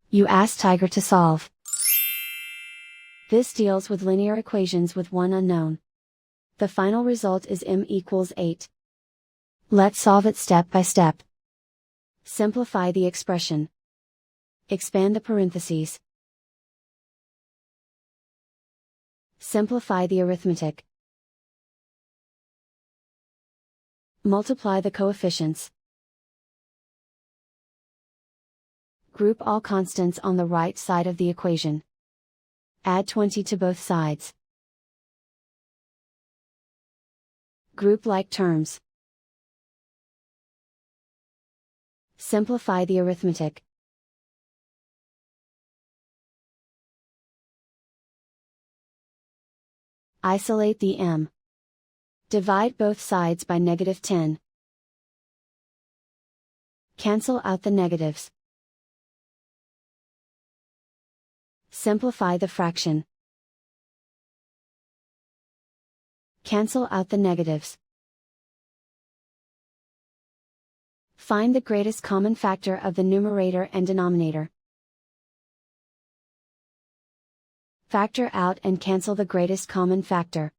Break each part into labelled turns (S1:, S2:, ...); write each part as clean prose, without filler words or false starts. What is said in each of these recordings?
S1: You ask Tiger to solve. This deals with linear equations with one unknown. The final result is m equals 8. Let's solve it step by step. Simplify the expression. Expand the parentheses. Simplify the arithmetic. Multiply the coefficients. Group all constants on the right side of the equation. Add 20 to both sides. Group like terms. Simplify the arithmetic. Isolate the m. Divide both sides by -10. Cancel out the negatives. Simplify the fraction. Cancel out the negatives. Find the greatest common factor of the numerator and denominator. Factor out and cancel the greatest common factor.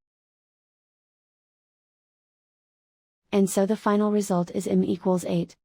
S1: And so the final result is m equals 8.